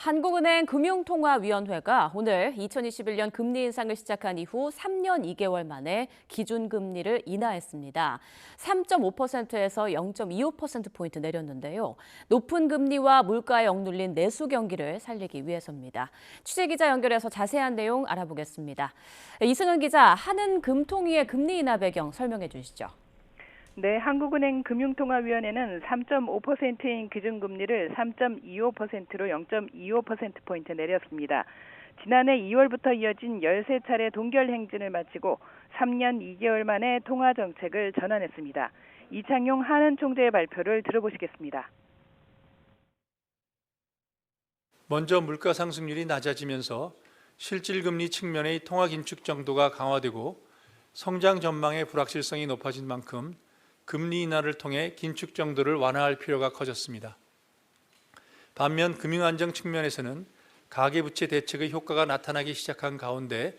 한국은행 금융통화위원회가 오늘 2021년 금리 인상을 시작한 이후 3년 2개월 만에 기준금리를 인하했습니다. 3.5%에서 0.25%포인트 내렸는데요. 높은 금리와 물가에 억눌린 내수 경기를 살리기 위해서입니다. 취재기자 연결해서 자세한 내용 알아보겠습니다. 이승은 기자, 한은금통위의 금리 인하 배경 설명해 주시죠. 네, 한국은행 금융통화위원회는 3.5%인 기준금리를 3.25%로 0.25%포인트 내렸습니다. 지난해 2월부터 이어진 13차례 동결 행진을 마치고 3년 2개월 만에 통화정책을 전환했습니다. 이창용 한은 총재의 발표를 들어보시겠습니다. 먼저 물가 상승률이 낮아지면서 실질금리 측면의 통화 긴축 정도가 강화되고 성장 전망의 불확실성이 높아진 만큼 금리 인하를 통해 긴축 정도를 완화할 필요가 커졌습니다. 반면 금융안정 측면에서는 가계부채 대책의 효과가 나타나기 시작한 가운데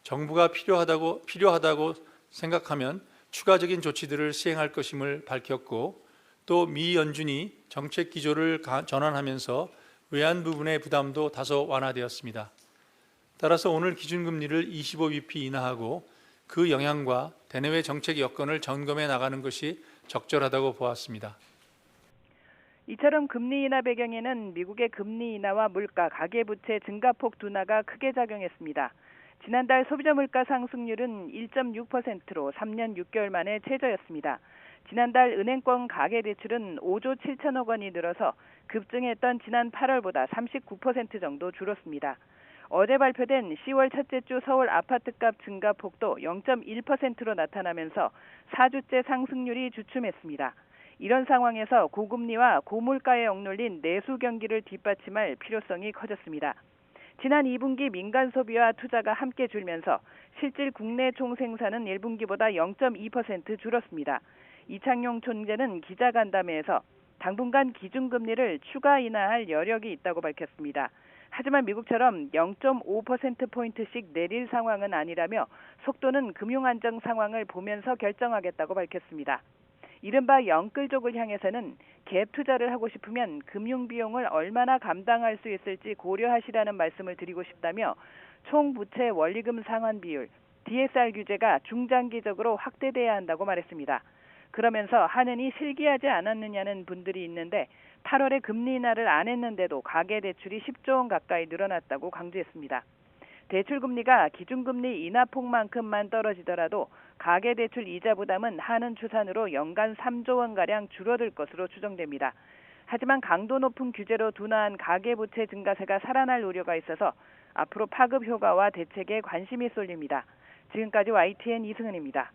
정부가 필요하다고 생각하면 추가적인 조치들을 시행할 것임을 밝혔고, 또 미 연준이 정책 기조를 전환하면서 외환 부분의 부담도 다소 완화되었습니다. 따라서 오늘 기준금리를 25bp 인하하고 그 영향과 대내외 정책 여건을 점검해 나가는 것이 적절하다고 보았습니다. 이처럼 금리 인하 배경에는 미국의 금리 인하와 물가, 가계부채 증가폭 둔화가 크게 작용했습니다. 지난달 소비자 물가 상승률은 1.6%로 3년 6개월 만에 최저였습니다. 지난달 은행권 가계대출은 5조 7천억 원이 늘어서 급증했던 지난 8월보다 39% 정도 줄었습니다. 어제 발표된 10월 첫째 주 서울 아파트값 증가폭도 0.1%로 나타나면서 4주째 상승률이 주춤했습니다. 이런 상황에서 고금리와 고물가에 억눌린 내수 경기를 뒷받침할 필요성이 커졌습니다. 지난 2분기 민간 소비와 투자가 함께 줄면서 실질 국내 총생산은 1분기보다 0.2% 줄었습니다. 이창용 총재는 기자간담회에서 당분간 기준금리를 추가 인하할 여력이 있다고 밝혔습니다. 하지만 미국처럼 0.5%포인트씩 내릴 상황은 아니라며 속도는 금융안정 상황을 보면서 결정하겠다고 밝혔습니다. 이른바 영끌족을 향해서는 갭 투자를 하고 싶으면 금융비용을 얼마나 감당할 수 있을지 고려하시라는 말씀을 드리고 싶다며 총부채 원리금 상환 비율, DSR 규제가 중장기적으로 확대돼야 한다고 말했습니다. 그러면서 한은이 실기하지 않았느냐는 분들이 있는데 8월에 금리 인하를 안 했는데도 가계대출이 10조 원 가까이 늘어났다고 강조했습니다. 대출금리가 기준금리 인하폭만큼만 떨어지더라도 가계대출 이자 부담은 한은 추산으로 연간 3조 원가량 줄어들 것으로 추정됩니다. 하지만 강도 높은 규제로 둔화한 가계부채 증가세가 살아날 우려가 있어서 앞으로 파급 효과와 대책에 관심이 쏠립니다. 지금까지 YTN 이승은입니다.